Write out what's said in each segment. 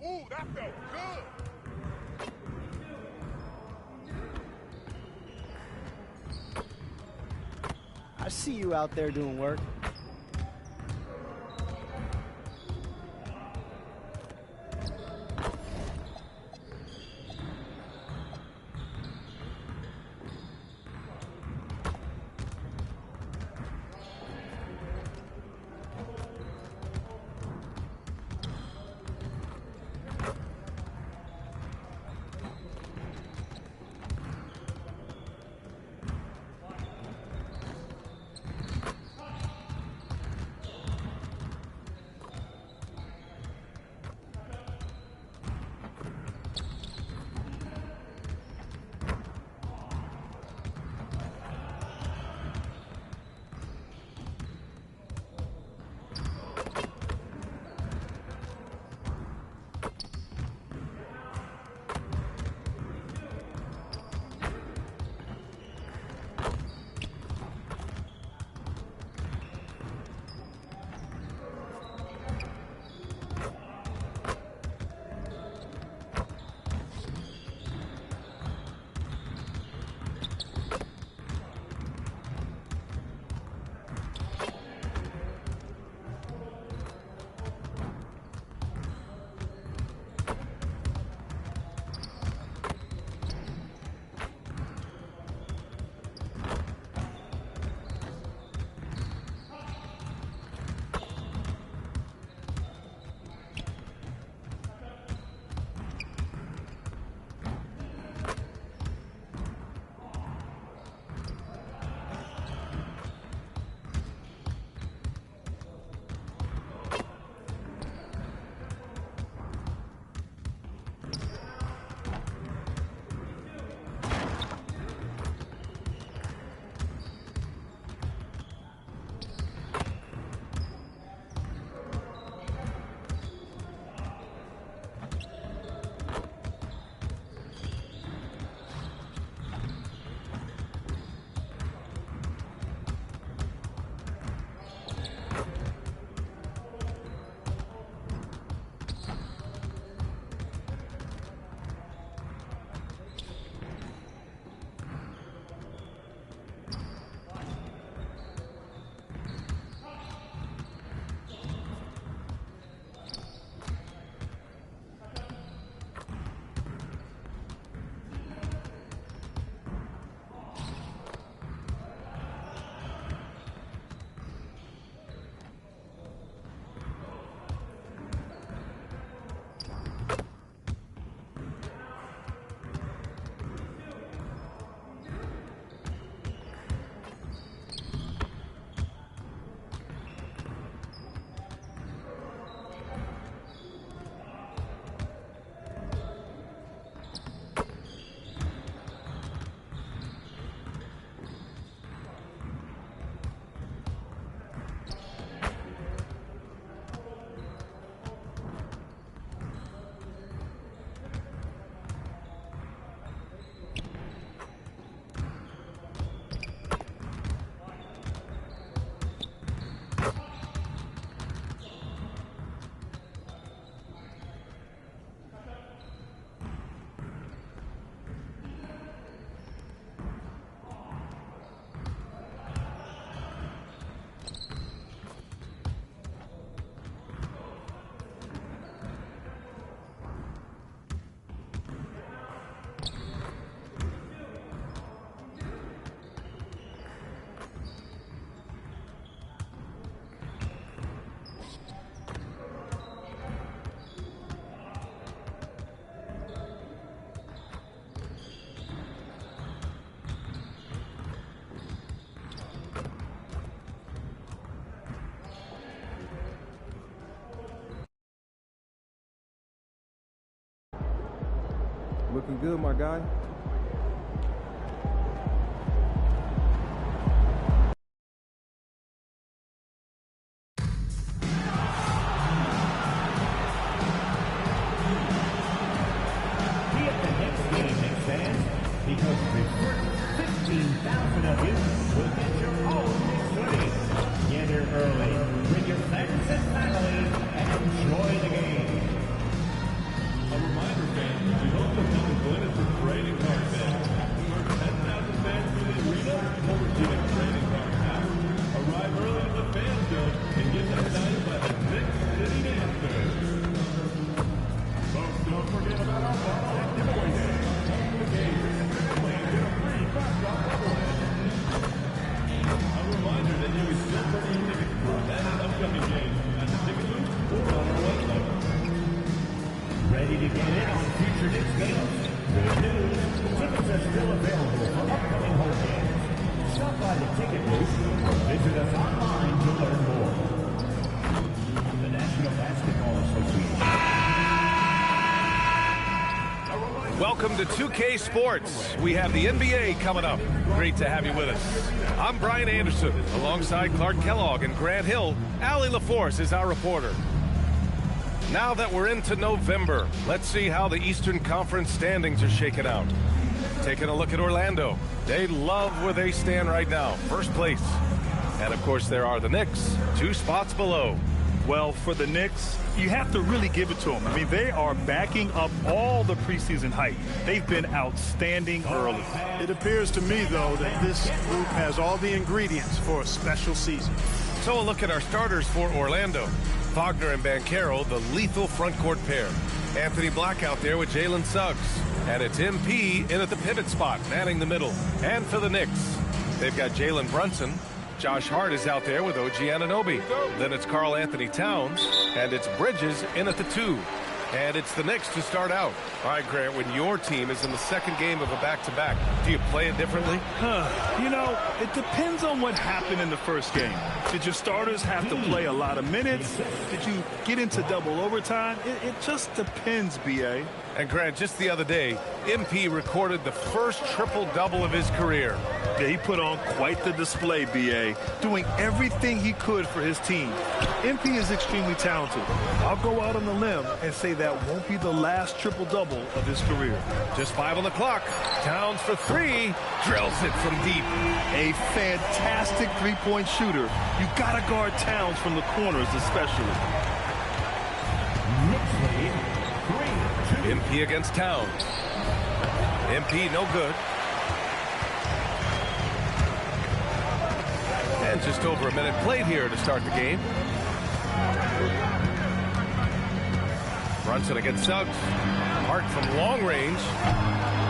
Ooh, that felt good. I see you out there doing work. Looking good, my guy. Be at the next game, Knicks fans, because the first 15,000 of you will get your own Knicks hoodie. Get here early, bring your friends and family, and enjoy the game. Welcome to 2K Sports. We have the NBA coming up. Great to have you with us. I'm Brian Anderson, alongside Clark Kellogg and Grant Hill. Allie LaForce is our reporter. Now that we're into November, let's see how the Eastern Conference standings are shaking out. Taking a look at Orlando. They love where they stand right now, first place. And of course, there are the Knicks, 2 spots below. Well, for the Knicks, you have to really give it to them. I mean, they are backing up all the preseason hype. They've been outstanding early. It appears to me, though, that this group has all the ingredients for a special season. So a look at our starters for Orlando. Wagner and Banchero, the lethal front court pair. Anthony Black out there with Jalen Suggs. And it's MP in at the pivot spot, manning the middle. And for the Knicks, they've got Jalen Brunson. Josh Hart is out there with OG Anunoby. Then it's Karl Anthony Towns, and it's Bridges in at the 2. And it's the Knicks to start out. All right, Grant, when your team is in the second game of a back-to-back, do you play it differently? You know, it depends on what happened in the first game. Did your starters have to play a lot of minutes? Did you get into double overtime? It just depends, B.A. And Grant, just the other day, MP recorded the first triple-double of his career. Yeah, he put on quite the display, B.A., doing everything he could for his team. MP is extremely talented. I'll go out on the limb and say that won't be the last triple-double of his career. Just 5 on the clock. Towns for 3. Drills it from deep. A fantastic three-point shooter. You got to guard Towns from the corners especially. MP against Towns. MP no good. And just over a minute played here to start the game. Brunson against Suggs. Hart from long range.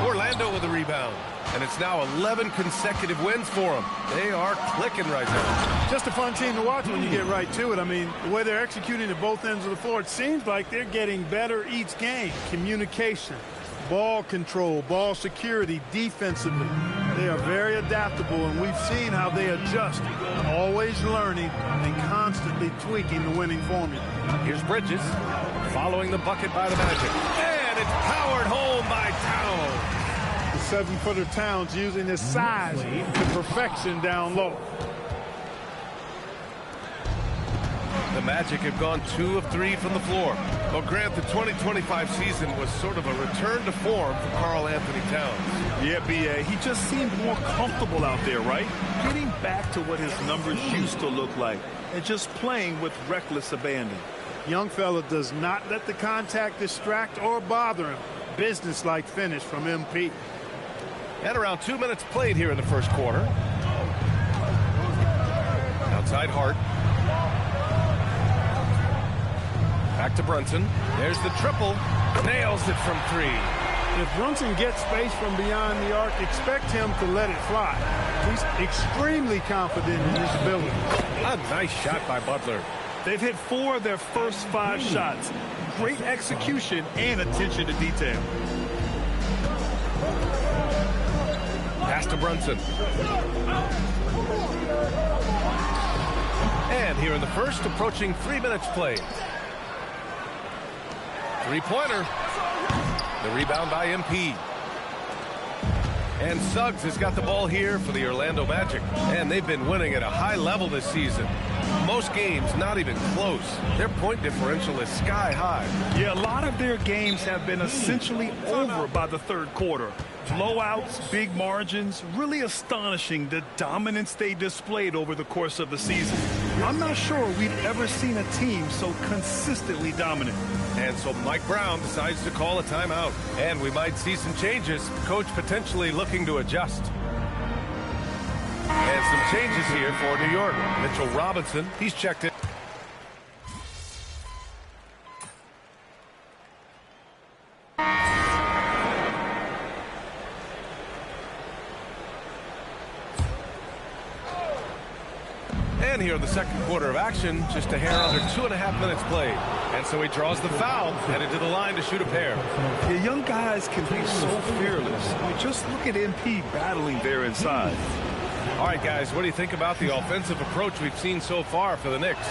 Orlando with a rebound. And it's now 11 consecutive wins for them. They are clicking right now. Just a fun team to watch when you get right to it. I mean, the way they're executing at both ends of the floor, it seems like they're getting better each game. Communication, ball control, ball security, defensively. They are very adaptable, and we've seen how they adjust, always learning and constantly tweaking the winning formula. Here's Bridges, following the bucket by the Magic. And it's powered home by Towns. The 7-footer Towns using his size to perfection down low. The Magic have gone 2 of 3 from the floor. Well, Grant, the 2025 season was sort of a return to form for Karl Anthony Towns. Yeah, B.A., he just seemed more comfortable out there, right? Getting back to what his numbers used to look like and just playing with reckless abandon. Young fella does not let the contact distract or bother him. Business-like finish from MP. And around 2 minutes played here in the first quarter. Outside Hart. Back to Brunson. There's the triple. Nails it from 3. If Brunson gets space from beyond the arc, expect him to let it fly. He's extremely confident in his ability. A nice shot by Butler. They've hit 4 of their first 5 shots. Great execution and attention to detail. Pass to Brunson. And here in the first, approaching 3 minutes played. Three-pointer. The rebound by MP. And Suggs has got the ball here for the Orlando Magic. And they've been winning at a high level this season. Most games not even close. Their point differential is sky high. Yeah, a lot of their games have been essentially over by the third quarter. Blowouts, big margins, really astonishing the dominance they displayed over the course of the season. I'm not sure we've ever seen a team so consistently dominant. And so Mike Brown decides to call a timeout. And we might see some changes. Coach potentially looking to adjust. And some changes here for New York. Mitchell Robinson, he's checked in. And here in the second quarter of action, just a hair under 2.5 minutes played. And so he draws the foul, headed to the line to shoot a pair. The young guys can be so fearless. I mean, just look at MP battling there inside. All right, guys, what do you think about the offensive approach we've seen so far for the Knicks?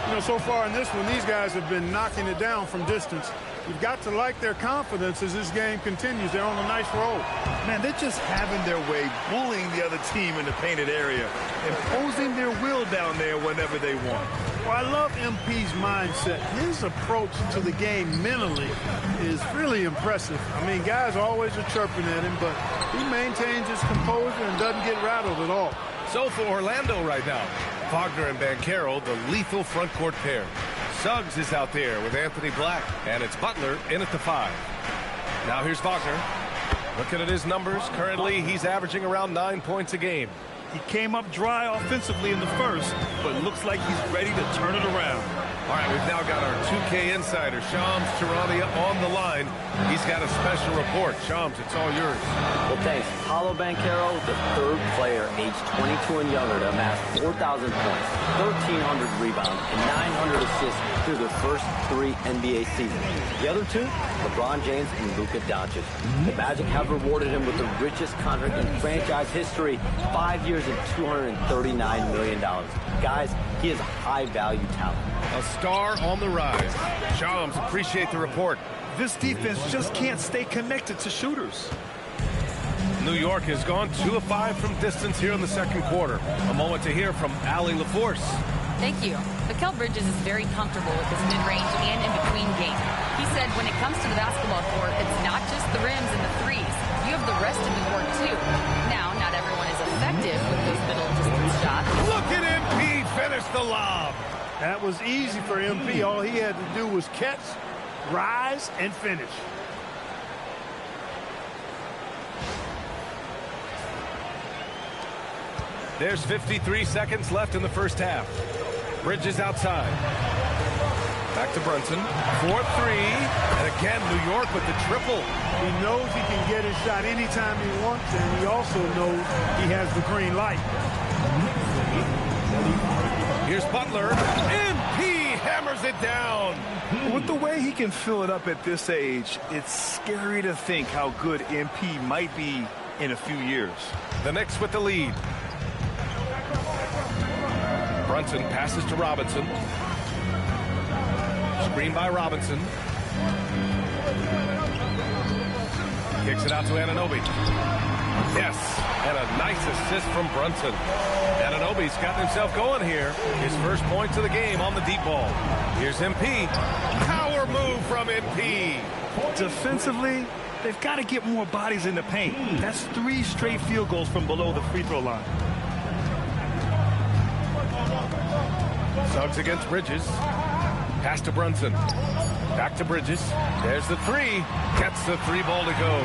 You know, so far in this one, these guys have been knocking it down from distance. You've got to like their confidence as this game continues. They're on a nice roll. Man, they're just having their way, bullying the other team in the painted area, imposing their will down there whenever they want. Well, I love MP's mindset. His approach to the game mentally is really impressive. I mean, guys always are chirping at him, but he maintains his composure and doesn't get rattled at all. So for Orlando right now, Faulkner and Banchero, the lethal front court pair. Suggs is out there with Anthony Black, and it's Butler in at the 5. Now here's Faulkner. Looking at his numbers, currently he's averaging around 9 points a game. He came up dry offensively in the first, but looks like he's ready to turn it around. All right, we've now got our 2K insider, Shams Charania, on the line. He's got a special report. Shams, it's all yours. Well, thanks. Paulo Banchero, the third player aged 22 and younger to amass 4,000 points, 1,300 rebounds, and 900 assists through their first 3 NBA seasons. The other 2, LeBron James and Luka Doncic. The Magic have rewarded him with the richest contract in franchise history, 5 years and $239 million. Guys, he is a high-value talent. A star on the rise. Shams, appreciate the report. This defense just can't stay connected to shooters. New York has gone 2 of 5 from distance here in the second quarter. A moment to hear from Allie LaForce. Thank you. Mikal Bridges is very comfortable with his mid-range and in-between game. He said when it comes to the basketball court, it's not just the rims and the threes. You have the rest of the court, too. Now, not everyone is effective with those middle-distance shots. Look at MP finish the lob. That was easy for MP. All he had to do was catch, rise, and finish. There's 53 seconds left in the first half. Bridges outside. Back to Brunson. 4-3. And again, New York with the triple. He knows he can get his shot anytime he wants, and he also knows he has the green light. Here's Butler. MP hammers it down. With the way he can fill it up at this age, it's scary to think how good MP might be in a few years. The Knicks with the lead. Brunson passes to Robinson. Screen by Robinson. Kicks it out to Anunoby. Yes, and a nice assist from Brunson. Anunoby's gotten himself going here. His first points of the game on the deep ball. Here's MP. Power move from MP. Defensively, they've got to get more bodies in the paint. That's 3 straight field goals from below the free throw line. Suggs against Bridges. Pass to Brunson. Back to Bridges. There's the 3. Gets the 3 ball to go.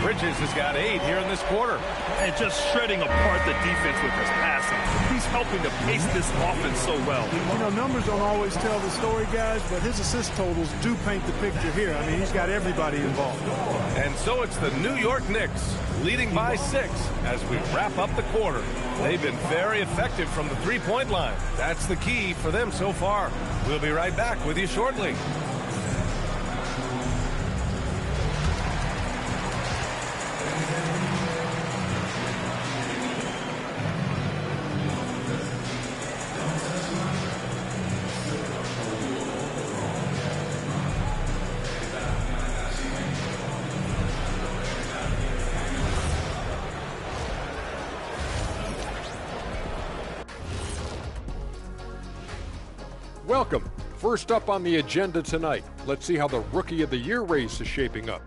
Bridges has got 8 here in this quarter. And just shredding apart the defense with his passing. He's helping to pace this offense so well. You know, numbers don't always tell the story, guys, but his assist totals do paint the picture here. I mean, he's got everybody involved. And so it's the New York Knicks leading by 6 as we wrap up the quarter. They've been very effective from the three-point line. That's the key for them so far. We'll be right back with you shortly. Welcome. First up on the agenda tonight, let's see how the Rookie of the Year race is shaping up.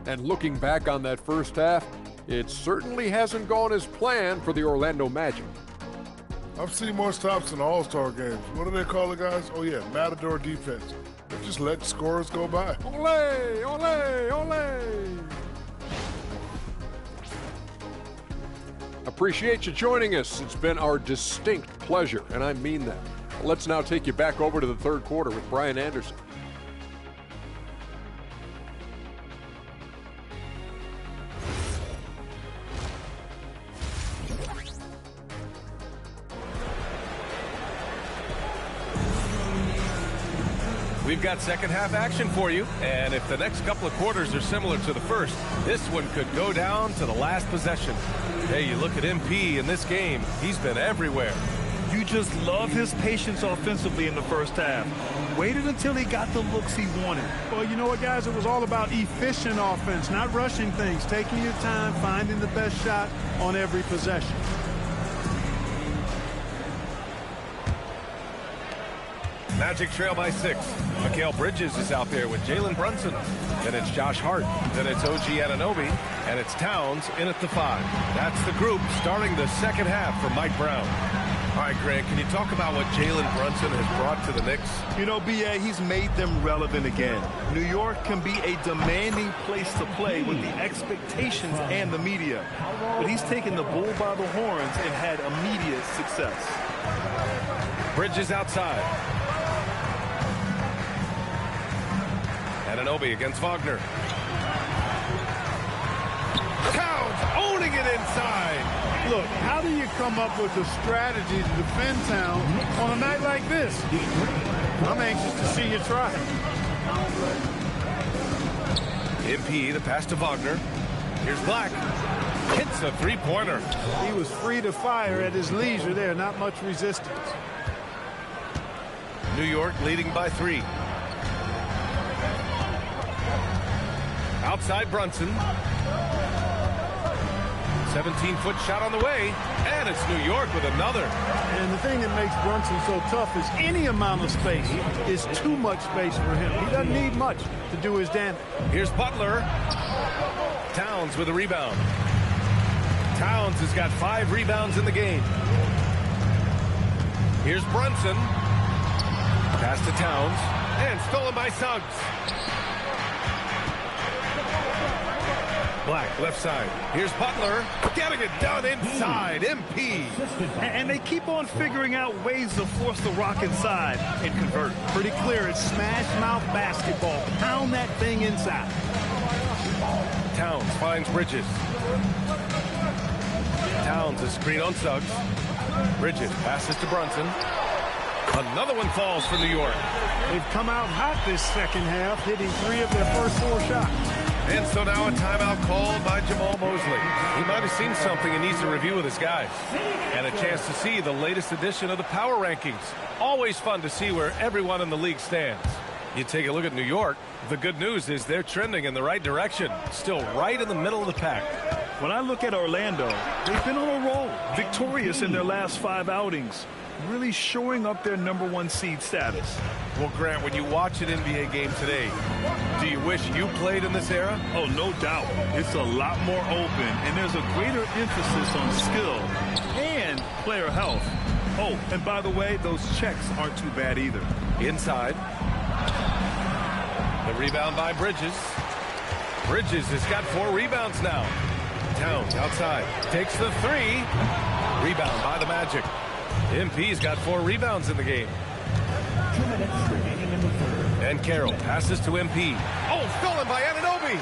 And looking back on that first half, it certainly hasn't gone as planned for the Orlando Magic. I've seen more stops in All-Star games. What do they call it, guys? Oh, yeah, Matador defense. They just let scores go by. Ole, ole, ole. Appreciate you joining us. It's been our distinct pleasure, and I mean that. Let's now take you back over to the third quarter with Brian Anderson. We've got second half action for you, and if the next couple of quarters are similar to the first, this one could go down to the last possession. Hey, you look at MP in this game, he's been everywhere. You just love his patience offensively in the first half. Waited until he got the looks he wanted. Well, you know what, guys? It was all about efficient offense, not rushing things, taking your time, finding the best shot on every possession. Magic trail by 6. Mikal Bridges is out there with Jalen Brunson. Then it's Josh Hart. Then it's OG Anunoby. And it's Towns in at the 5. That's the group starting the second half for Mike Brown. All right, Grant, can you talk about what Jalen Brunson has brought to the Knicks? You know, B.A., he's made them relevant again. New York can be a demanding place to play with the expectations and the media. But he's taken the bull by the horns and had immediate success. Bridges outside. Anunoby against Wagner. Towns owning it inside. Look, how do you come up with a strategy to defend Town on a night like this? I'm anxious to see you try. MP, the pass to Wagner. Here's Black. Hits a three-pointer. He was free to fire at his leisure there. Not much resistance. New York leading by 3. Outside Brunson. 17-foot shot on the way, and it's New York with another. And the thing that makes Brunson so tough is any amount of space is too much space for him. He doesn't need much to do his damage. Here's Butler. Towns with a rebound. Towns has got 5 rebounds in the game. Here's Brunson. Pass to Towns, and stolen by Suggs. Black, left side. Here's Butler. Getting it done inside. MP. And they keep on figuring out ways to force the rock inside and convert. Pretty clear. It's smash mouth basketball. Pound that thing inside. Towns finds Bridges. Towns is screen on Suggs. Bridges passes to Brunson. Another one falls for New York. They've come out hot this second half, hitting 3 of their first 4 shots. And so now a timeout called by Jamal Mosley. He might have seen something and needs to review with his guys. And a chance to see the latest edition of the power rankings. Always fun to see where everyone in the league stands. You take a look at New York. The good news is they're trending in the right direction. Still right in the middle of the pack. When I look at Orlando, they've been on a roll. Victorious in their last 5 outings. Really shoring up their #1 seed status. Well, Grant, when you watch an NBA game today, do you wish you played in this era? Oh, no doubt. It's a lot more open, and there's a greater emphasis on skill and player health. Oh, and by the way, those checks aren't too bad either. Inside. The rebound by Bridges. Bridges has got 4 rebounds now. Towns outside. Takes the 3. Rebound by the Magic. MP's got 4 rebounds in the game. 2 minutes remaining in the third. And Carroll passes to MP. Oh, stolen by Anunoby.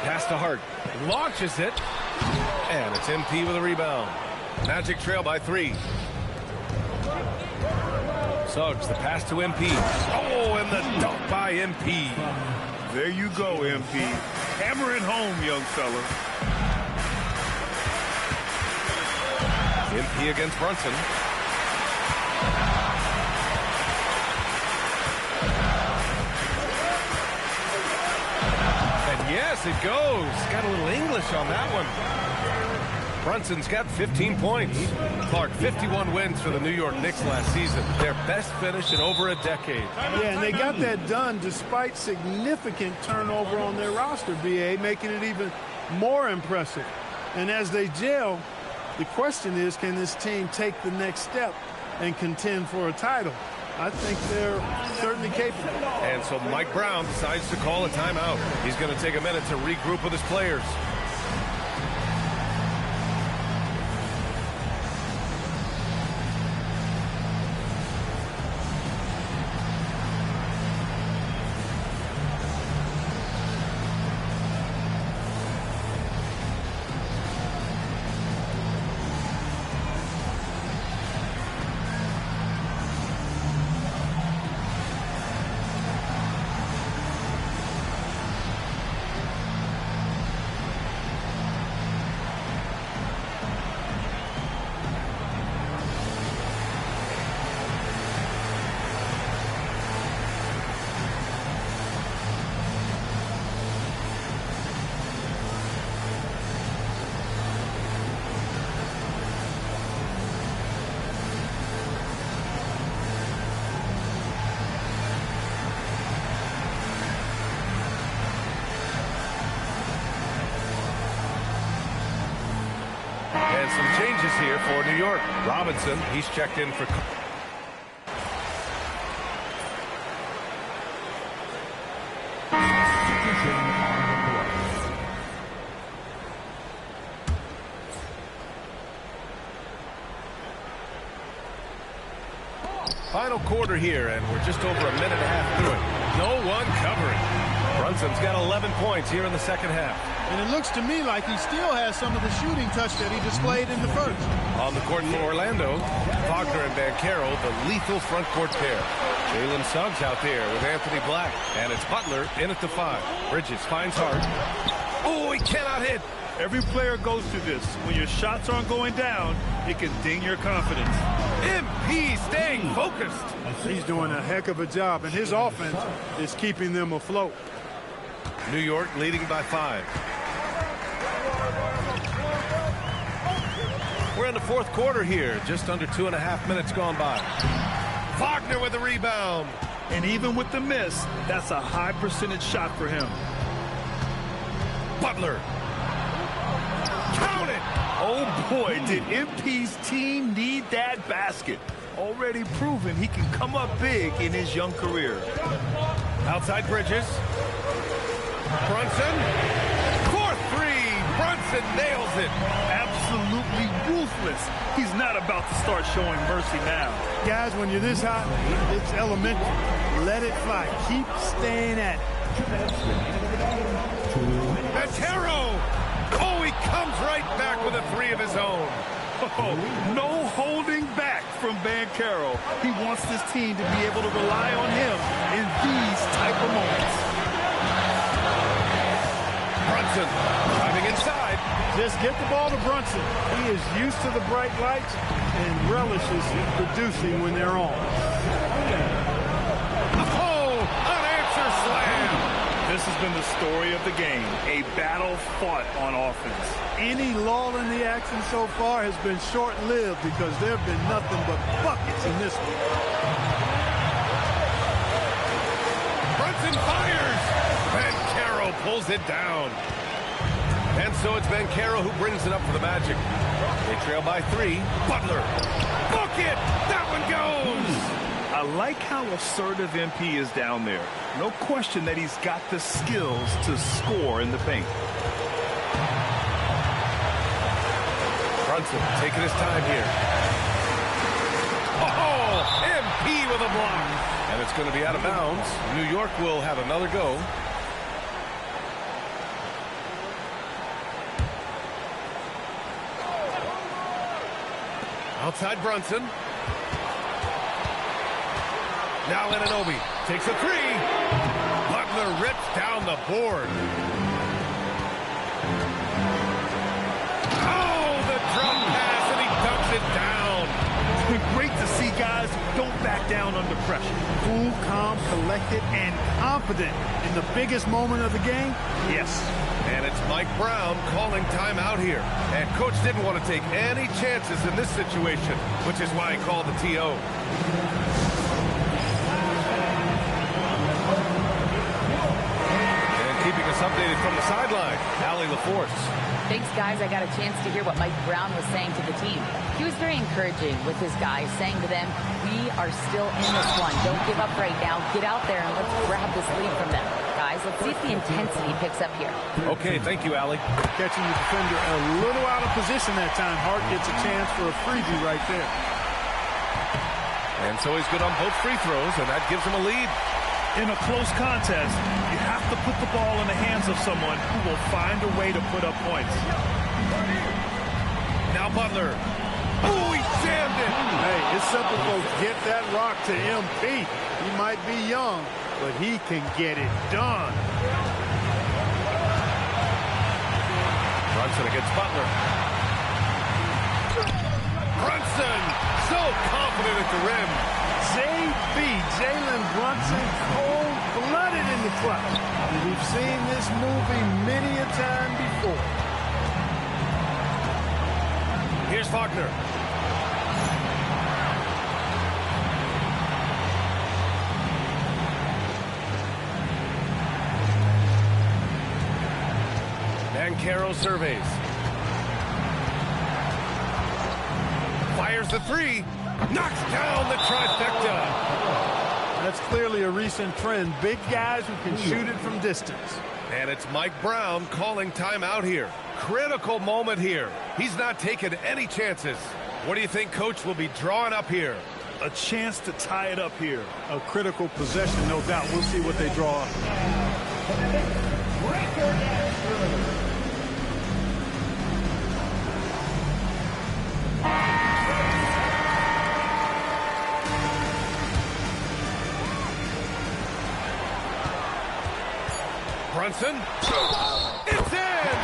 Pass to Hart. Launches it. And it's MP with a rebound. Magic trail by 3. Suggs, the pass to MP. Oh, and the dunk by MP. There you go, MP. Hammer it home, young fella. MP against Brunson. And yes, it goes. Got a little English on that one. Brunson's got 15 points. Clark, 51 wins for the New York Knicks last season. Their best finish in over a decade. Yeah, and they got that done despite significant turnover on their roster, BA, making it even more impressive. And as they gel, the question is, can this team take the next step and contend for a title? I think they're certainly capable. And so Mike Brown decides to call a timeout. He's going to take a minute to regroup with his players. And some changes here for New York. Robinson, he's checked in for... Final quarter here, and we're just over a minute and a half through it. No one covering. Brunson's got 11 points here in the second half. And it looks to me like he still has some of the shooting touch that he displayed in the first. On the court for Orlando, Wagner and Banchero, the lethal front court pair. Jalen Suggs out there with Anthony Black, and it's Butler in at the 5. Bridges finds Hart. Oh, he cannot hit. Every player goes through this. When your shots aren't going down, it can ding your confidence. MP staying focused. He's doing a heck of a job, and his offense is keeping them afloat. New York leading by 5. We're in the fourth quarter here, just under 2.5 minutes gone by. Wagner with the rebound. And even with the miss, that's a high percentage shot for him. Butler. Count it. Oh boy, did MP's team need that basket. Already proven he can come up big in his young career. Outside Bridges. Brunson. 4-3. Brunson nails it. Absolutely ruthless. He's not about to start showing mercy now. Guys, when you're this hot, it's elementary. Let it fly. Keep staying at it. Banchero. Oh, he comes right back with a 3 of his own. Oh, no holding back from Banchero. He wants this team to be able to rely on him in these type of moments. Brunson driving inside. Just get the ball to Brunson. He is used to the bright lights and relishes producing when they're on. Oh, unanswered slam. This has been the story of the game, a battle fought on offense. Any lull in the action so far has been short-lived because there have been nothing but buckets in this one. Brunson fires. Banchero pulls it down. And so it's Banchero who brings it up for the Magic. They trail by 3. Butler. Book it. That one goes. I like how assertive MP is down there. No question that he's got the skills to score in the paint. Brunson taking his time here. Oh, MP with a block. And it's going to be out of bounds. New York will have another go. Outside Brunson. Now Anunoby takes a 3. Butler rips down the board. Oh, the drum pass, and he dunks it down. It's been great to see guys who don't back down under pressure. Cool, calm, collected, and confident in the biggest moment of the game. Yes. And it's Mike Brown calling timeout here. And Coach didn't want to take any chances in this situation, which is why he called the TO. Keeping us updated from the sideline, Allie LaForce. Thanks, guys. I got a chance to hear what Mike Brown was saying to the team. He was very encouraging with his guys, saying to them, we are still in this one. Don't give up right now. Get out there and let's grab this lead from them. Guys, let's see if the intensity picks up here. Okay, thank you, Allie. Catching the defender a little out of position that time. Hart gets a chance for a freebie right there. And so he's good on both free throws, and that gives him a lead. In a close contest, you have to put the ball in the hands of someone who will find a way to put up points. Now Butler. Oh, he jammed it. Hey, it's simple, folks. Get that rock to MP. He might be young, but he can get it done. Brunson against Butler. Brunson, so confident at the rim. Jalen Brunson, cold-blooded in the clutch. We've seen this movie many a time before. Here's Wagner. Banchero surveys. Fires the three. Knocks down the trifecta. That's clearly a recent trend. Big guys who can shoot it from distance. And it's Mike Brown calling timeout here. Critical moment here. He's not taking any chances. What do you think Coach will be drawing up here? A chance to tie it up here. A critical possession, no doubt. We'll see what they draw up. Brunson. It's in!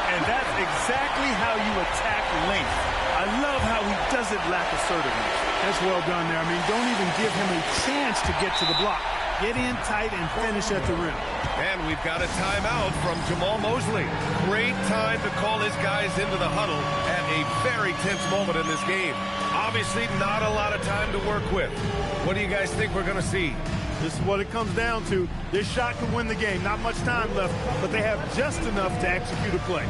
And that's exactly how you attack length. I love how he doesn't lack assertiveness. That's well done there. I mean, don't even give him a chance to get to the block. Get in tight and finish at the rim. And we've got a timeout from Jamal Mosley. Great time to call his guys into the huddle at a very tense moment in this game. Obviously, not a lot of time to work with. What do you guys think we're going to see? This is what it comes down to. This shot could win the game. Not much time left, but they have just enough to execute a play.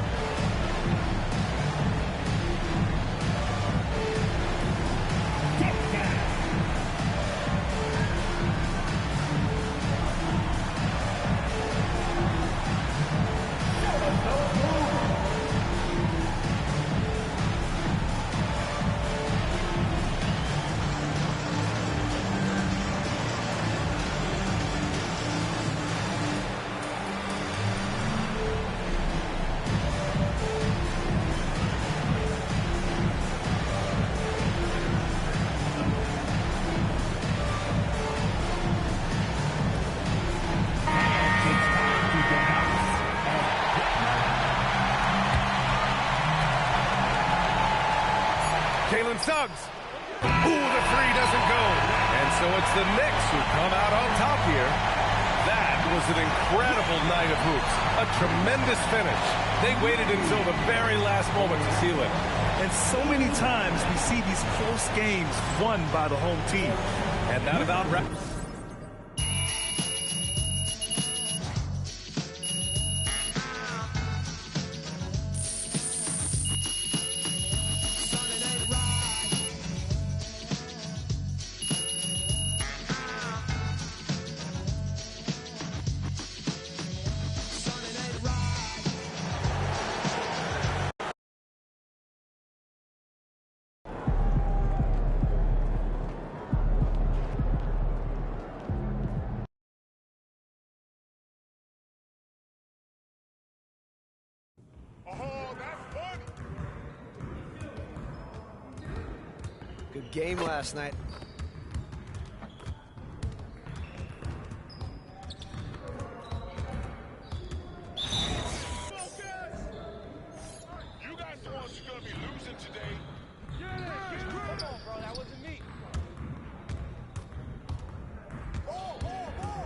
Suggs. Ooh, the three doesn't go. And so it's the Knicks who come out on top here. That was an incredible night of hoops. A tremendous finish. They waited until the very last moment to seal it. And so many times we see these close games won by the home team. And that about wraps. Good game last night. You guys the ones who are gonna be losing today. Come on, bro, that wasn't me. Ball, ball, ball.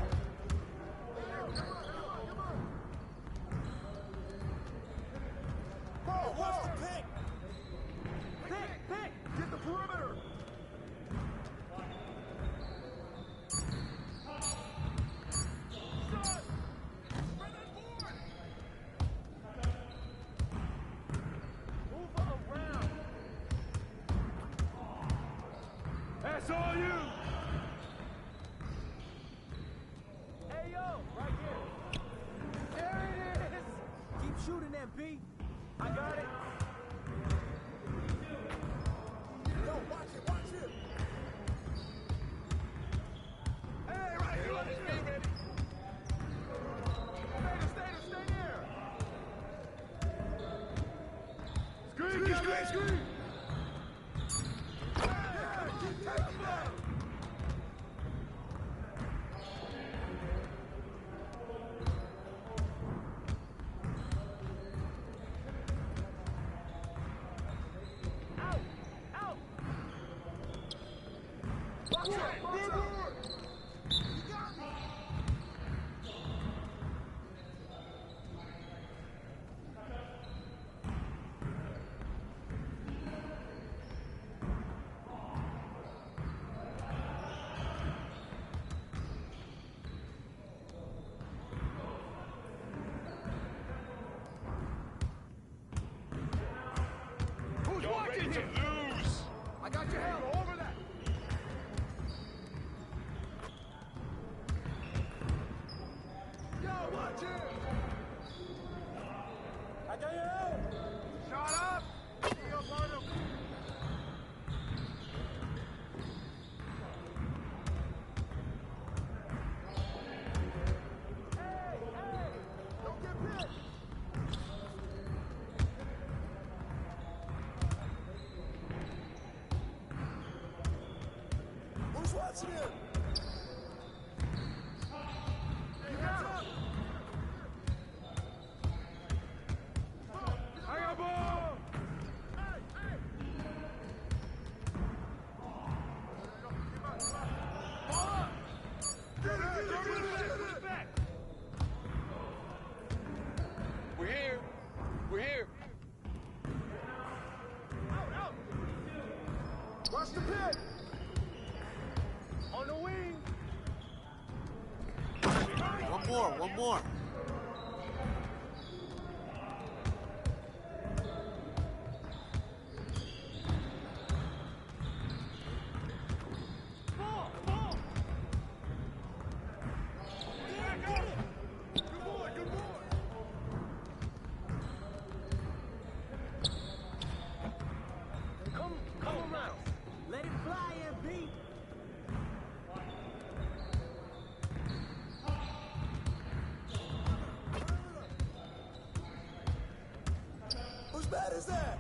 Ball, what's the pick? Pick, get the perimeter. That's all you. Hey, yo, right here. There it is. Keep shooting, MP. I got it. Yo, watch it. Hey, right here, stay ready. Stay there. Screen. Out. Watch it. Who's watching here? I got I got you! Shut up! Be up on him! Hey! Don't get picked! Who's watching him? You got him! I got ball! Hey! Ball up! Get it back! We're here. We're here. Out! Watch the pit! On the wing! One more. Ball! Back up! Good boy! Come around. Let it fly, MP. Whose bat is that?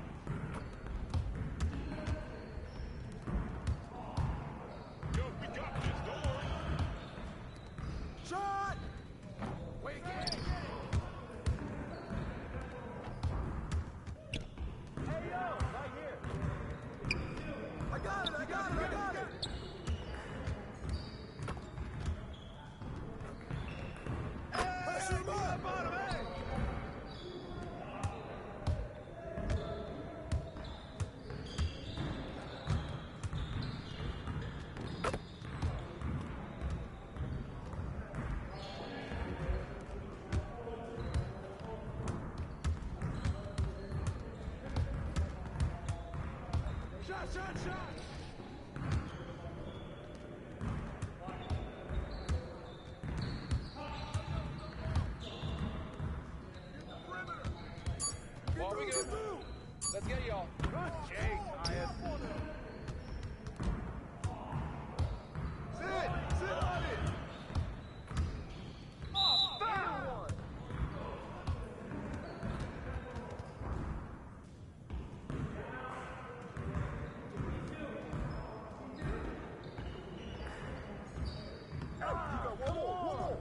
Yo, we got this. Don't worry. Shot! Wait again. Hey, yo, right here. I got it. Pressure him up on him, hey! Shot! Ball we good. Let's get y'all. Good Jake, Ayat. Sit on it. Oh, foul! One more.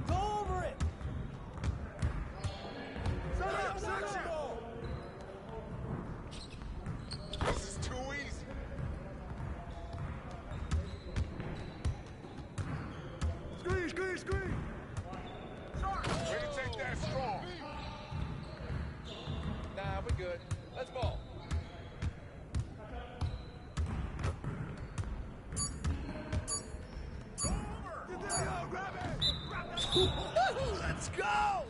Go over it. Set up section. This is too easy. Screen. Way to take that strong. Nah, we're good. Let's ball. Grab it. Let's go.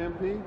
MP.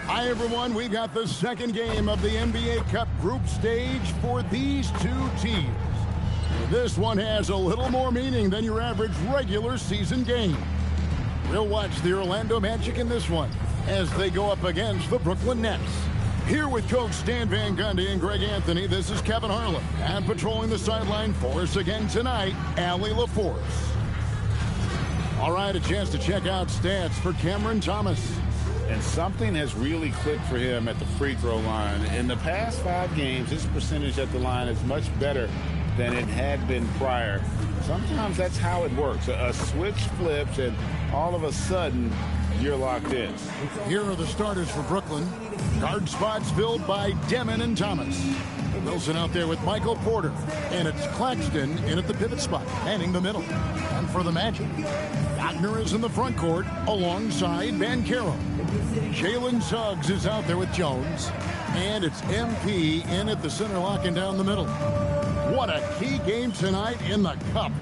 Hi, everyone. We've got the second game of the NBA Cup group stage for these two teams. This one has a little more meaning than your average regular season game. We'll watch the Orlando Magic in this one as they go up against the Brooklyn Nets. Here with Coach Stan Van Gundy and Greg Anthony, this is Kevin Harlan. And patrolling the sideline for us again tonight, Allie LaForce. All right, a chance to check out stats for Cameron Thomas. And something has really clicked for him at the free throw line. In the past 5 games, his percentage at the line is much better than it had been prior. Sometimes that's how it works. A switch flips, and all of a sudden, you're locked in. Here are the starters for Brooklyn. Guard spots filled by Demon and Thomas. Wilson out there with Michael Porter. And it's Claxton in at the pivot spot, manning the middle. And for the Magic, Wagner is in the front court alongside Banchero. Jalen Suggs is out there with Jones. And it's MP in at the center, locking down the middle. What a key game tonight in the Cup.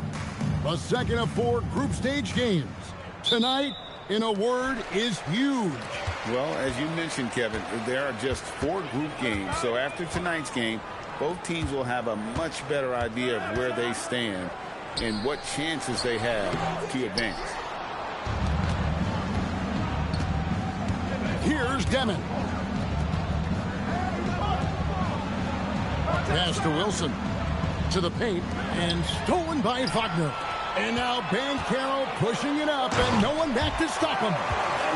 The second of 4 group stage games. Tonight, in a word, is huge. Well, as you mentioned, Kevin, there are just 4 group games. So after tonight's game, both teams will have a much better idea of where they stand and what chances they have to advance. Here's Demon. Pass to Wilson. To the paint, and stolen by Wagner. And now Banchero pushing it up, and no one back to stop him.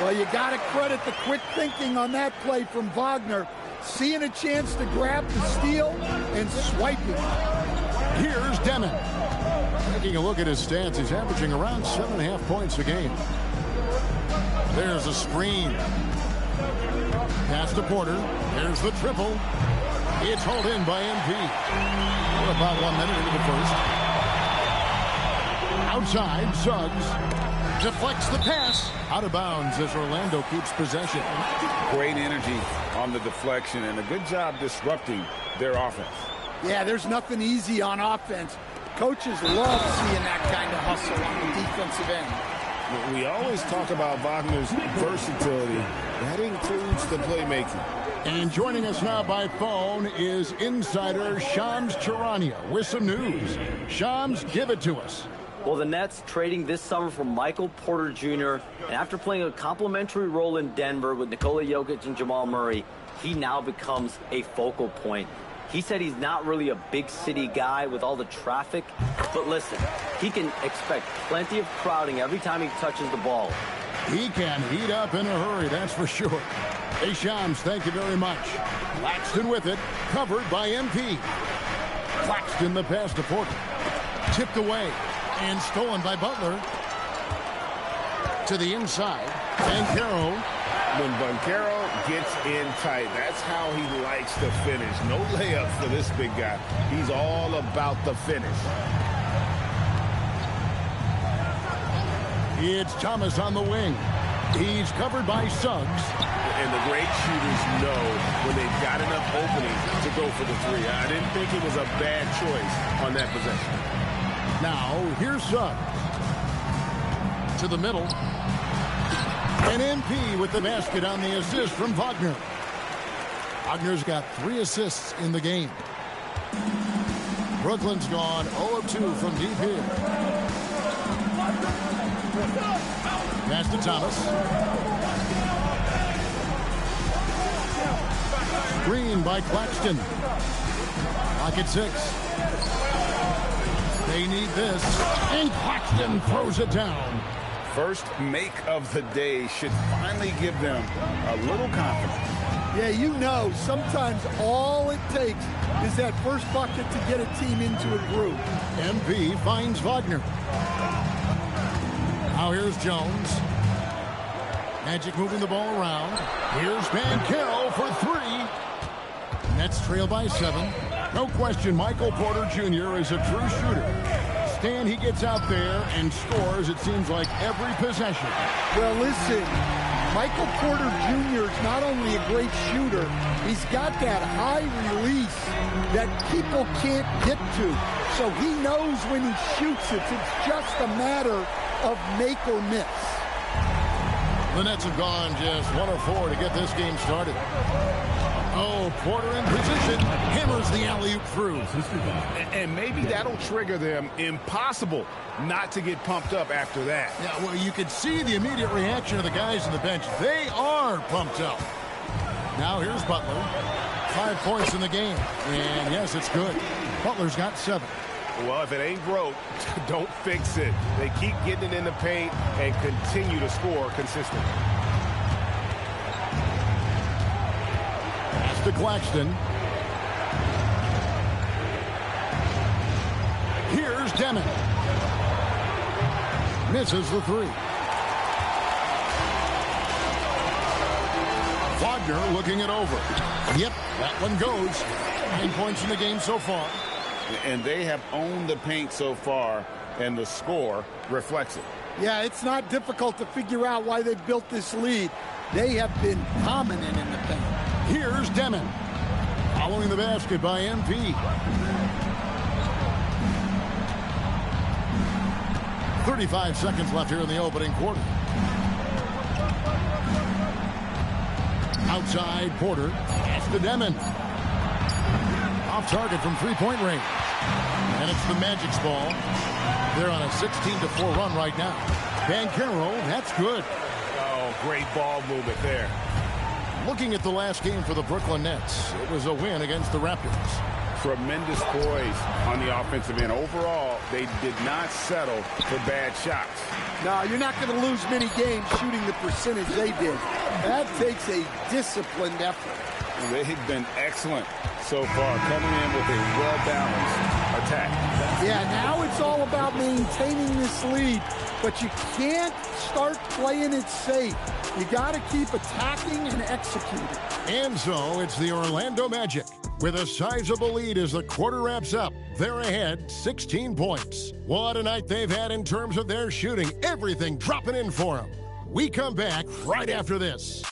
Well, you got to credit the quick thinking on that play from Wagner. Seeing a chance to grab the steal and swiping. Here's Demon. Taking a look at his stats, he's averaging around 7.5 points a game. There's a screen. Pass to Porter. There's the triple. It's hauled in by MP. We're about 1 minute into the first. Outside, Suggs deflects the pass. Out of bounds as Orlando keeps possession. Great energy on the deflection and a good job disrupting their offense. Yeah, there's nothing easy on offense. Coaches love seeing that kind of hustle on the defensive end. We always talk about Wagner's versatility. That includes the playmaking. And joining us now by phone is insider Shams Charania with some news. Shams, give it to us. Well, the Nets trading this summer for Michael Porter Jr. And after playing a complimentary role in Denver with Nikola Jokic and Jamal Murray, he now becomes a focal point. He said he's not really a big city guy with all the traffic, but listen, he can expect plenty of crowding every time he touches the ball. He can heat up in a hurry, that's for sure. Hey, Shams, thank you very much. Claxton with it, covered by MP. Claxton the pass to Porter. Tipped away and stolen by Butler. To the inside, Banchero. When Banchero gets in tight, that's how he likes to finish. No layup for this big guy. He's all about the finish. It's Thomas on the wing. He's covered by Suggs. And the great shooters know when they've got enough opening to go for the three. I didn't think it was a bad choice on that possession. Now, here's Suggs. To the middle. And MP with the basket on the assist from Wagner. Wagner's got 3 assists in the game. Brooklyn's gone 0 of 2 from deep here. Pass to Thomas. Green by Claxton. Clock at 6. They need this. And Claxton throws it down. First make of the day should finally give them a little confidence. Yeah, you know, sometimes all it takes is that first bucket to get a team into a groove. MP finds Wagner. Now here's Jones. Magic moving the ball around. Here's Banchero for 3. Nets trail by 7. No question, Michael Porter Jr. is a true shooter. Stan, he gets out there and scores, it seems like, every possession. Well, listen, Michael Porter Jr. is not only a great shooter, he's got that high release that people can't get to. So he knows when he shoots it. It's just a matter of make or miss. The Nets have gone just 1 of 4 to get this game started. Oh, Porter in position, hammers the alley-oop through. And maybe that'll trigger them. Impossible not to get pumped up after that. Yeah, well, you can see the immediate reaction of the guys on the bench. They are pumped up. Now here's Butler. 5 points in the game. And yes, it's good. Butler's got 7. Well, if it ain't broke, don't fix it. They keep getting it in the paint and continue to score consistently. Pass to Claxton. Here's Demon. Misses the 3. Wagner looking it over. Yep, that one goes. 9 points in the game so far. And they have owned the paint so far, and the score reflects it. Yeah, it's not difficult to figure out why they've built this lead. They have been dominant in the paint. Here's Demon. Following the basket by MP. 35 seconds left here in the opening quarter. Outside, Porter. Pass to Demon. Off target from three-point range. And it's the Magic's ball. They're on a 16-4 run right now. Banchero, that's good. Oh, great ball movement there. Looking at the last game for the Brooklyn Nets, it was a win against the Raptors. Tremendous poise on the offensive end. Overall, they did not settle for bad shots. No, you're not going to lose many games shooting the percentage they did. That takes a disciplined effort. They've been excellent so far, coming in with a well-balanced attack. Yeah, now it's all about maintaining this lead, but you can't start playing it safe. You got to keep attacking and executing. And so it's the Orlando Magic with a sizable lead as the quarter wraps up. They're ahead 16 points. What a night they've had in terms of their shooting. Everything dropping in for them. We come back right after this.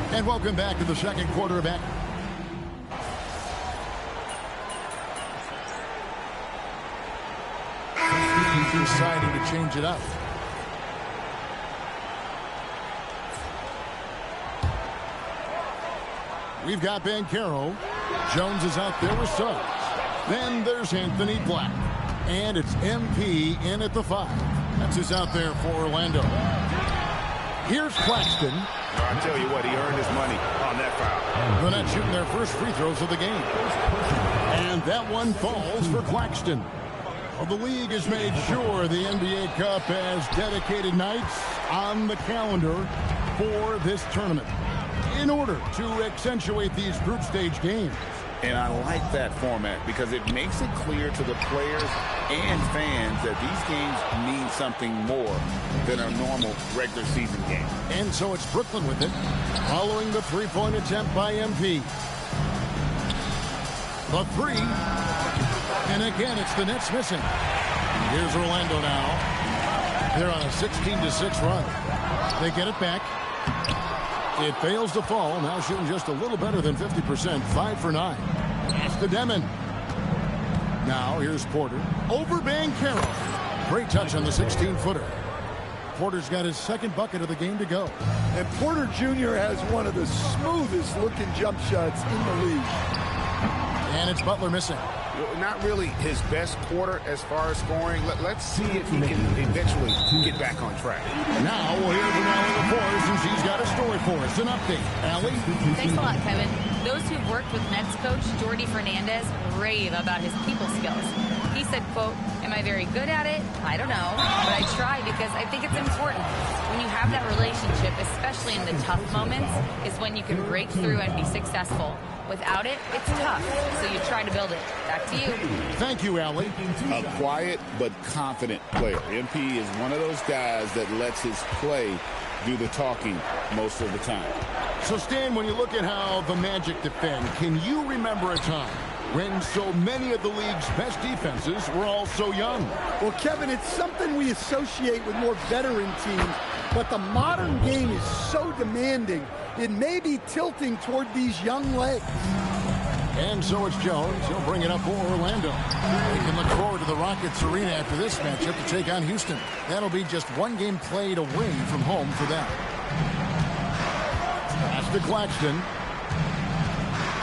And welcome back to the second quarterback. Deciding to change it up. We've got Banchero. Jones is out there with Suggs. Then there's Anthony Black. And it's MP in at the 5. That's who's out there for Orlando. Here's Claxton. I tell you what, he earned his money on that foul. They're not shooting their first free throws of the game. And that one falls for Claxton. Well, the league has made sure the NBA Cup has dedicated nights on the calendar for this tournament in order to accentuate these group stage games. And I like that format because it makes it clear to the players and fans that these games mean something more than a normal regular season game. And so it's Brooklyn with it, following the three-point attempt by MP. The three, and again it's the Nets missing. Here's Orlando now. They're on a 16-6 run. They get it back. It fails to fall. Now shooting just a little better than 50%. 5 for 9. Pass to Demon. Now here's Porter. Over Banchero. Great touch on the 16-footer. Porter's got his second bucket of the game to go. And Porter Jr. has one of the smoothest looking jump shots in the league. And it's Butler missing. Not really his best quarter as far as scoring. Let's see if he can eventually get back on track. Now we'll hear from Allie LaForce, and she's got a story for us. An update. Allie? Thanks a lot, Kevin. Those who've worked with Nets coach Jordi Fernandez rave about his people skills. He said, quote, "Am I very good at it? I don't know, but I try because I think it's important. When you have that relationship, especially in the tough moments, is when you can break through and be successful. Without it, it's tough, so you try to build it." Back to you. Thank you, Allie. A quiet but confident player. MP is one of those guys that lets his play do the talking most of the time. So, Stan, when you look at how the Magic defend, can you remember a time when so many of the league's best defenses were all so young? Well, Kevin, it's something we associate with more veteran teams, but the modern game is so demanding, it may be tilting toward these young legs. And so it's Jones. He'll bring it up for Orlando. They can look forward to the Rockets Arena after this matchup to take on Houston. That'll be just one game played away from home for them. Pass to Claxton.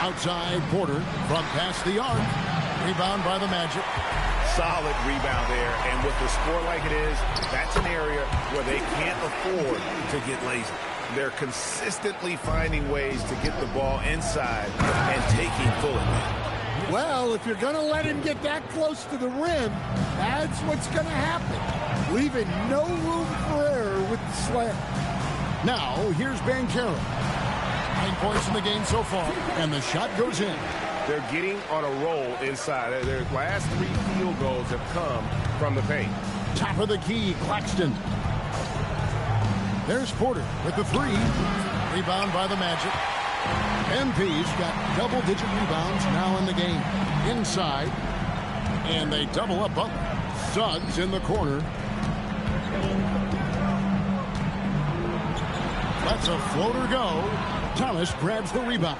Outside, Porter from past the arc. Rebound by the Magic. Solid rebound there, and with the score like it is, that's an area where they can't afford to get lazy. They're consistently finding ways to get the ball inside and taking full advantage. Well, if you're going to let him get that close to the rim, that's what's going to happen. Leaving no room for error with the slam. Now, here's Banchero. 9 points in the game so far, and the shot goes in. They're getting on a roll inside. Their last 3 field goals have come from the paint. Top of the key, Claxton. There's Porter with the 3. Rebound by the Magic. MP's got double-digit rebounds now in the game. Inside. And they double up Butler. Suggs in the corner. Lets a floater go. Thomas grabs the rebound.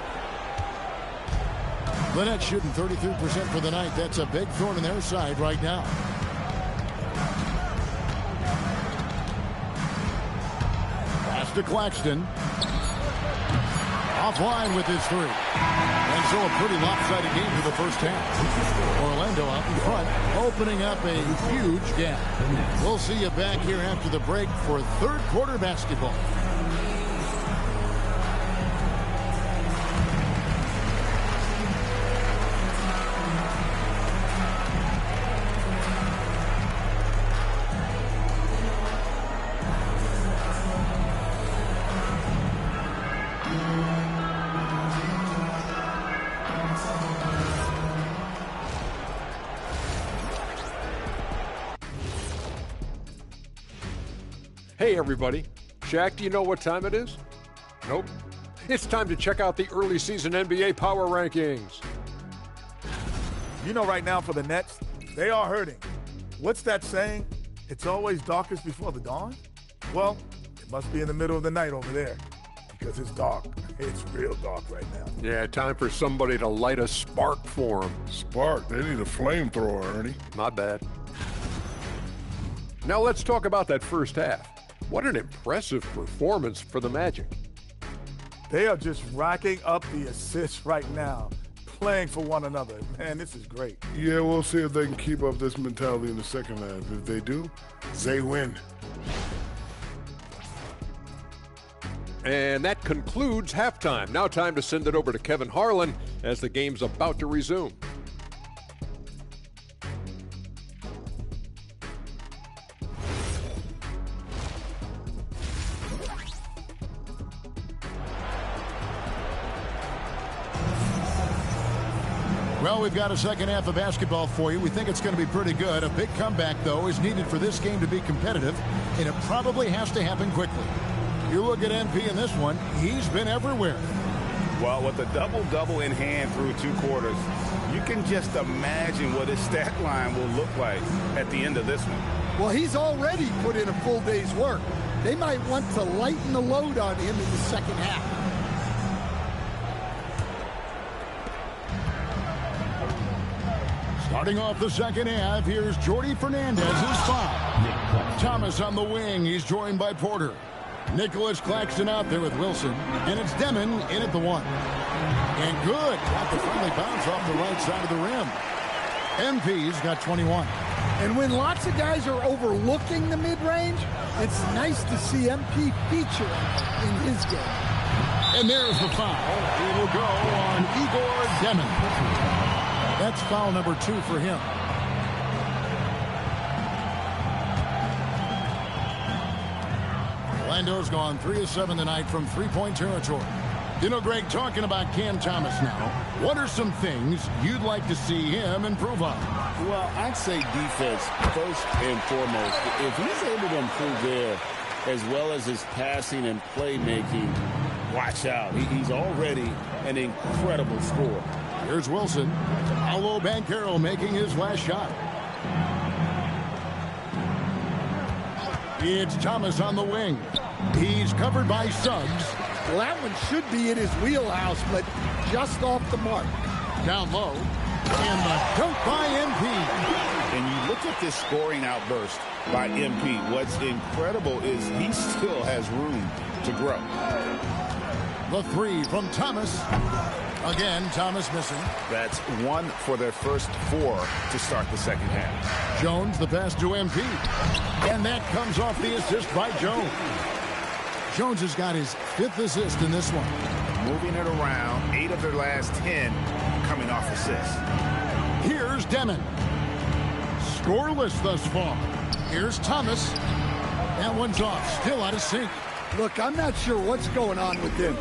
The Nets shooting 33% for the night. That's a big thorn in their side right now. Pass to Claxton. Offline with his three. And so a pretty lopsided game for the first half. Orlando out in front, opening up a huge gap. We'll see you back here after the break for third quarter basketball. Hey, everybody. Shaq, do you know what time it is? Nope. It's time to check out the early season NBA Power Rankings. You know, right now for the Nets, they are hurting. What's that saying? It's always darkest before the dawn? Well, it must be in the middle of the night over there because it's dark. It's real dark right now. Yeah, time for somebody to light a spark for them. Spark? They need a flamethrower, Ernie. My bad. Now let's talk about that first half. What an impressive performance for the Magic. They are just racking up the assists right now, playing for one another. Man, this is great. Yeah, we'll see if they can keep up this mentality in the second half. If they do, they win. And that concludes halftime. Now time to send it over to Kevin Harlan as the game's about to resume. Well, we've got a second half of basketball for you. We think it's going to be pretty good. A big comeback, though, is needed for this game to be competitive, and it probably has to happen quickly. You look at MP in this one, he's been everywhere. Well, with a double-double in hand through two quarters, you can just imagine what his stat line will look like at the end of this one. Well, he's already put in a full day's work. They might want to lighten the load on him in the second half. Starting off the second half, here's Jordy Fernandez's foul. Thomas on the wing. He's joined by Porter. Nicholas Claxton out there with Wilson. And it's Demon in at the one. And good. Got the friendly bounce off the right side of the rim. MP's got 21. And when lots of guys are overlooking the mid-range, it's nice to see MP feature in his game. And there's the foul. It'll go on Igor Demon. That's foul number 2 for him. Orlando's gone 3 of 7 tonight from three-point territory. You know, Greg, talking about Cam Thomas now, what are some things you'd like to see him improve on? Well, I'd say defense first and foremost. If he's able to improve there, as well as his passing and playmaking, watch out. He's already an incredible scorer. Here's Wilson. Paolo Banchero making his last shot. It's Thomas on the wing. He's covered by Suggs. Well, that one should be in his wheelhouse, but just off the mark. Down low. And the dunk by MP. And you look at this scoring outburst by MP. What's incredible is he still has room to grow. The three from Thomas. Again, Thomas missing. That's 1 for their first 4 to start the second half. Jones, the pass to MP. And that comes off the assist by Jones. Jones has got his 5th assist in this one. Moving it around, 8 of their last 10 coming off assists. Here's Demon. Scoreless thus far. Here's Thomas. That one's off, still out of sync. Look, I'm not sure what's going on with him.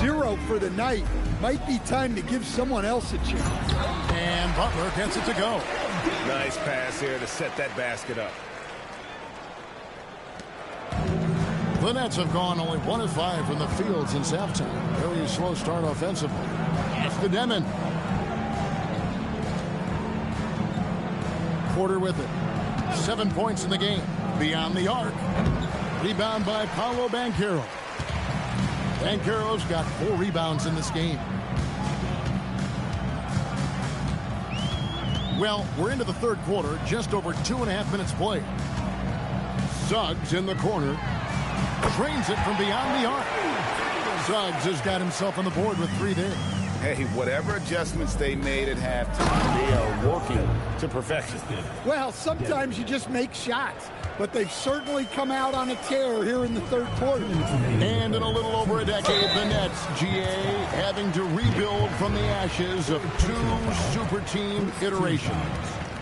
0 for the night. Might be time to give someone else a chance. And Butler gets it to go. Nice pass here to set that basket up. The Nets have gone only 1 of 5 from the field since halftime. Very slow start offensively. That's the Demon. quarter with it. 7 points in the game. Beyond the arc. Rebound by Paolo Banchero. Banchero's got 4 rebounds in this game. Well, we're into the third quarter, just over 2.5 minutes played. Suggs in the corner. Drains it from beyond the arc. Suggs has got himself on the board with 3 there. Hey, whatever adjustments they made at halftime, they are working to perfection. Well, sometimes you just make shots, but they've certainly come out on a tear here in the third quarter. And in a little over a decade, the Nets, GA, having to rebuild from the ashes of 2 super team iterations.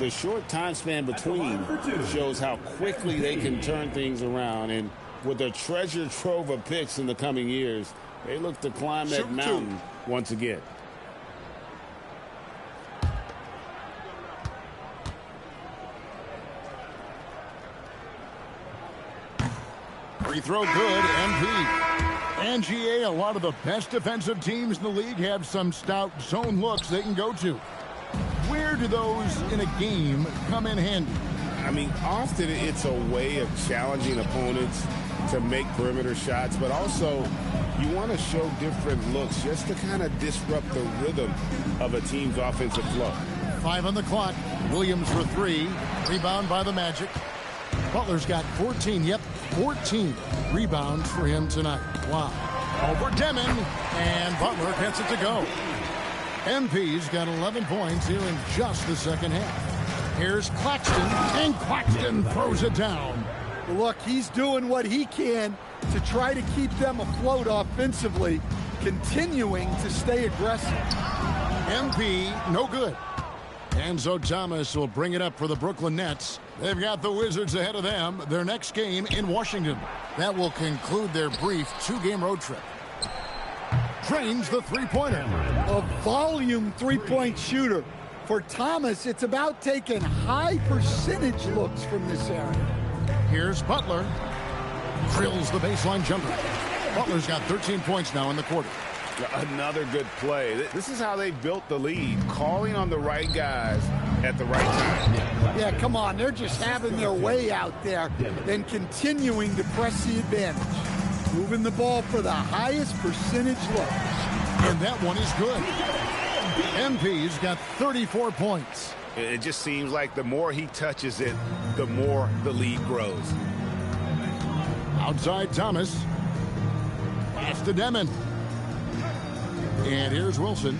The short time span between shows how quickly they can turn things around, and with a treasure trove of picks in the coming years, they look to climb that mountain once again. Free throw good, MP. And GA, a lot of the best defensive teams in the league have some stout zone looks they can go to. Where do those in a game come in handy? I mean, often it's a way of challenging opponents to make perimeter shots, but also you want to show different looks just to kind of disrupt the rhythm of a team's offensive flow. 5 on the clock. Williams for 3. Rebound by the Magic. Butler's got 14. Yep, 14 rebounds for him tonight. Wow. Over Demon, and Butler gets it to go. MP's got 11 points here in just the second half. Here's Claxton, and Claxton throws it down. Look, he's doing what he can to try to keep them afloat offensively, continuing to stay aggressive. MP, no good. Enzo Thomas will bring it up for the Brooklyn Nets. They've got the Wizards ahead of them. Their next game in Washington. That will conclude their brief 2-game road trip. Drains the three-pointer. A volume three-point shooter. For Thomas, it's about taking high percentage looks from this area. Here's Butler. Drills the baseline jumper. Butler's got 13 points now in the quarter. Another good play. This is how they built the lead, calling on the right guys at the right time. Yeah, come on. They're just having their way out there and continuing to press the advantage. Moving the ball for the highest percentage look. And that one is good. MP's got 34 points. It just seems like the more he touches it, the more the lead grows. Outside Thomas. Pass to Demon. And here's Wilson.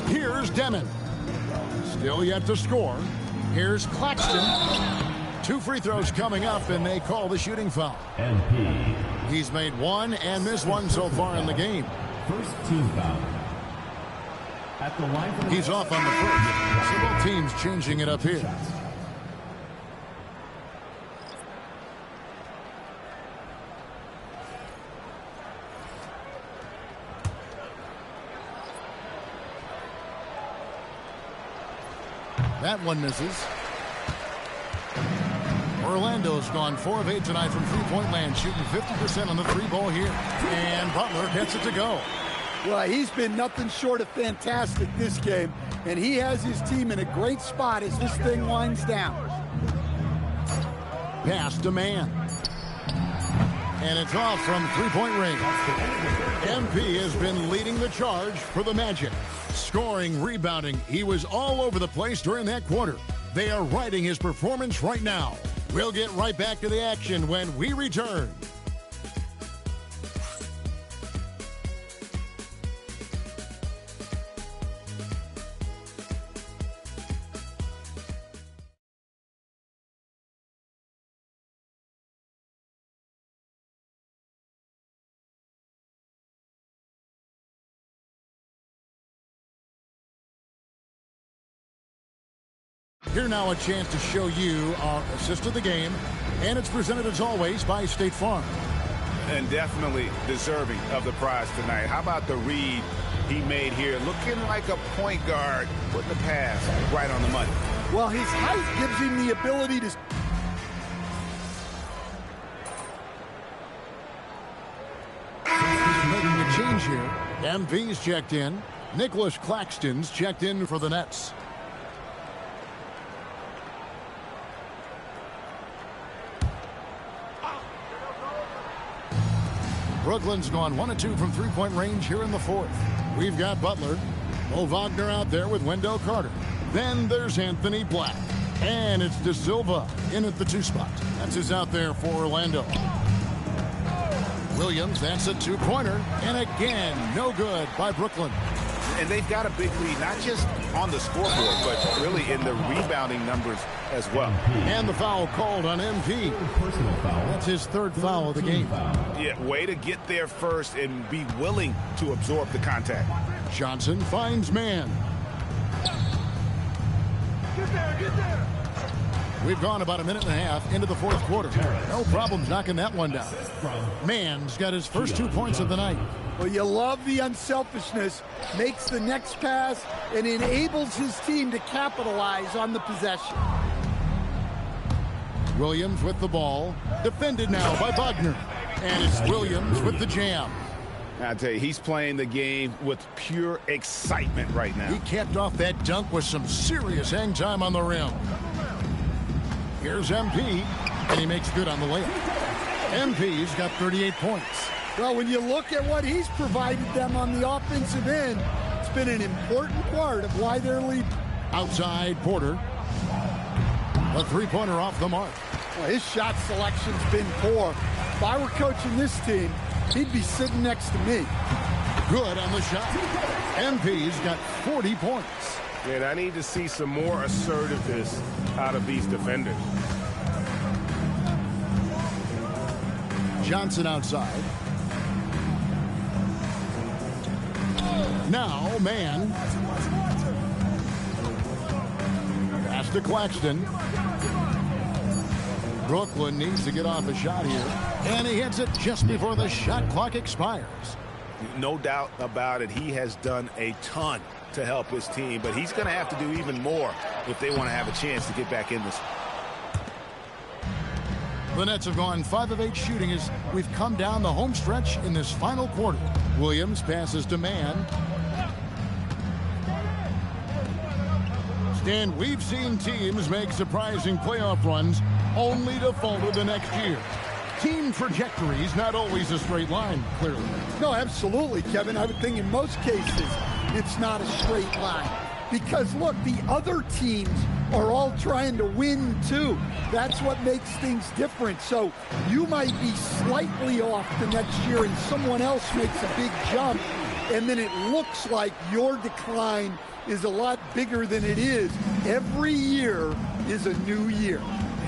Here's Demon. Still yet to score. Here's Claxton. 2 free throws coming up, and they call the shooting foul. MP. He's made 1 and missed 1 so far in the game. First team foul. At the line for the He's off on the first. Several teams changing it up here. That one misses. Orlando's gone 4 of 8 tonight from three-point land, shooting 50% on the 3-ball here. And Butler gets it to go. Well, he's been nothing short of fantastic this game, and he has his team in a great spot as this thing winds down. Pass to man. And it's off from three-point range. MP has been leading the charge for the Magic. Scoring, rebounding. He was all over the place during that quarter. They are riding his performance right now. We'll get right back to the action when we return. Here now a chance to show you our assist of the game, and it's presented as always by State Farm. And definitely deserving of the prize tonight. How about the read he made here? Looking like a point guard, putting the pass right on the money. Well, his height gives him the ability to... He's making a change here. MV's checked in. Nicholas Claxton's checked in for the Nets. Brooklyn's gone 1 of 2 from three-point range here in the fourth. We've got Butler. Mo Wagner out there with Wendell Carter. Then there's Anthony Black. And it's De Silva in at the 2 spot. That's who's out there for Orlando. Williams, that's a 2-pointer. And again, no good by Brooklyn. And they've got a big lead, not just on the scoreboard, but really in the rebounding numbers as well. And the foul called on MP. Personal foul. That's his 3rd foul of the game. Yeah, way to get there first and be willing to absorb the contact. Johnson finds man. Get there. We've gone about a minute and a half into the fourth quarter. No problems knocking that one down. Mann's got his first 2 points of the night. Well, you love the unselfishness, makes the next pass, and enables his team to capitalize on the possession. Williams with the ball, defended now by Wagner. And it's Williams with the jam. I tell you, he's playing the game with pure excitement right now. He capped off that dunk with some serious hang time on the rim. Here's MP, and he makes good on the layup. MP's got 38 points. Well, when you look at what he's provided them on the offensive end, it's been an important part of why they're leading. Outside Porter. A 3-pointer off the mark. Well, his shot selection's been poor. If I were coaching this team, he'd be sitting next to me. Good on the shot. MP's got 40 points. And I need to see some more assertiveness out of these defenders. Johnson outside. Now, man. Pass to Claxton. Brooklyn needs to get off a shot here. And he hits it just before the shot clock expires. No doubt about it. He has done a ton to help his team, but he's going to have to do even more if they want to have a chance to get back in this. The Nets have gone 5 of 8 shooting as we've come down the home stretch in this final quarter. Williams passes to man. Stan, we've seen teams make surprising playoff runs only to falter the next year. Team trajectory is not always a straight line, clearly. No, absolutely, Kevin. I would think in most cases it's not a straight line. Because, look, the other teams are all trying to win, too. That's what makes things different. So you might be slightly off the next year and someone else makes a big jump, and then it looks like your decline is a lot bigger than it is. Every year is a new year.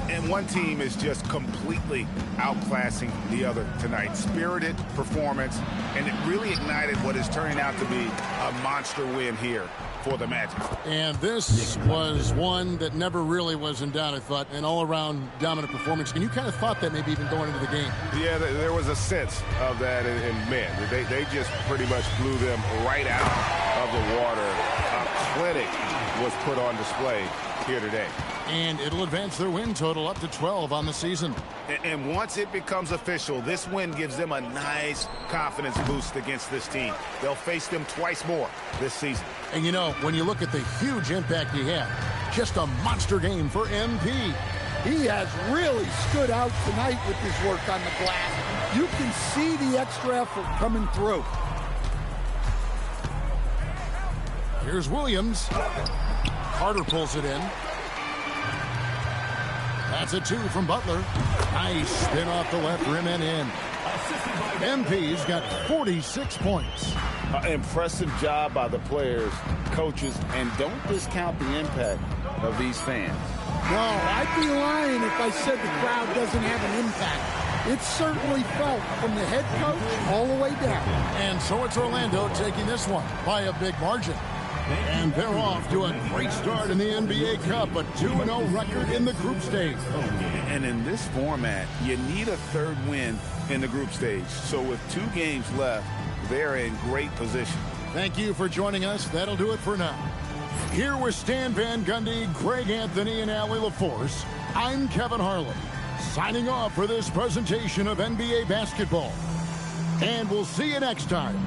And one team is just completely outclassing the other tonight. Spirited performance, and it really ignited what is turning out to be a monster win here for the Magic. And this was one that never really was in doubt, I thought, an all-around dominant performance. And you kind of thought that maybe even going into the game. Yeah, there was a sense of that, and man, they just pretty much blew them right out of the water. A clinic was put on display here today. And it'll advance their win total up to 12 on the season. And once it becomes official, this win gives them a nice confidence boost against this team. They'll face them twice more this season. And you know, when you look at the huge impact he had, just a monster game for MP. He has really stood out tonight with his work on the glass. You can see the extra effort coming through. Here's Williams. Carter pulls it in. That's a 2 from Butler. Nice spin off the left rim and in. MP's got 46 points. Impressive job by the players, coaches, and don't discount the impact of these fans. No, I'd be lying if I said the crowd doesn't have an impact. It's certainly felt from the head coach all the way down. And so it's Orlando taking this one by a big margin. And they're off to a great start in the NBA Cup, a 2-0 record in the group stage. And in this format, you need a third win in the group stage. So with 2 games left, they're in great position. Thank you for joining us. That'll do it for now. Here with Stan Van Gundy, Greg Anthony, and Allie LaForce, I'm Kevin Harlan, signing off for this presentation of NBA basketball. And we'll see you next time.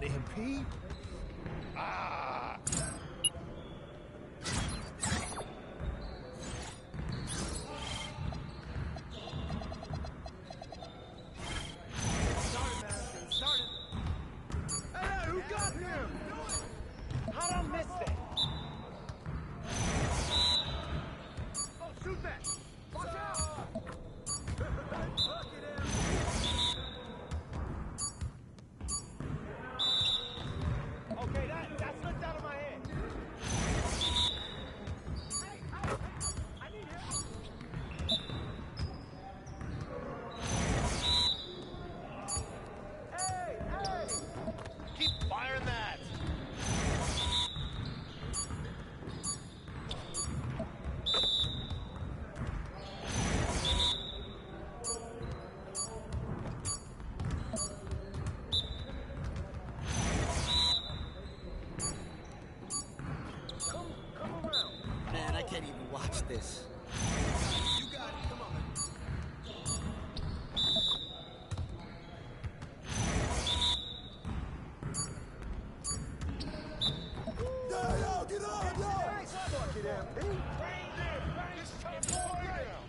MP. Ah. Hey, who got him? How'd I miss that? Oh, shoot that! Watch out! Look at him! Okay, that slipped out of my hand. Hey, I need help. Hey! Keep firing that. Come around. Man, I can't even watch this. You got it. Come on. Yo, get up, yo! Fuck it, MP. Just tell him to slow down.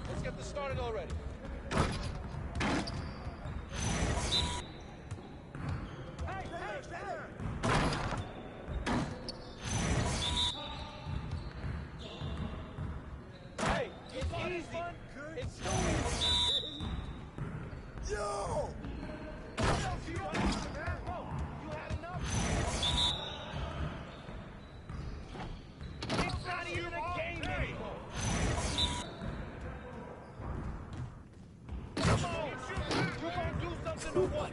Let's get this started already. Hey, there! Hey, it's easy. It's so easy. Yo! You had enough? It's not even a game anymore. Come on! You gonna do something or what?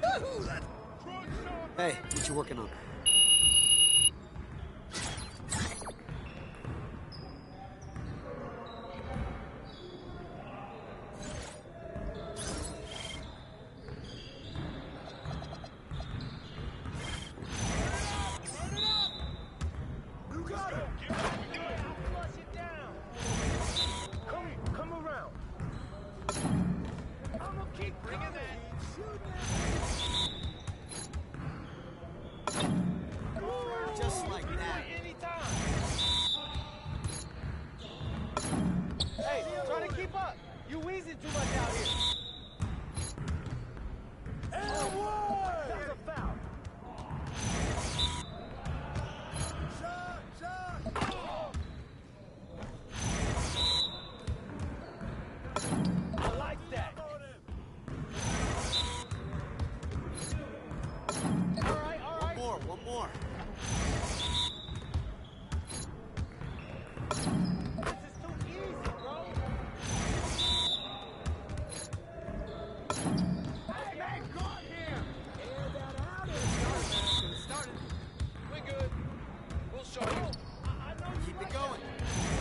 Hey, what you working on? You got it! I'll flush it down. Come around. I'm gonna keep bringing that. Just like that. Anytime. Hey, try to keep up. You wheezing too much out here. And one! That was a foul. I like that. All right. One more. This is too easy, bro. Hey, man, got him. Air that out. Started. We good. We'll show you. I know you Keep like it going. that.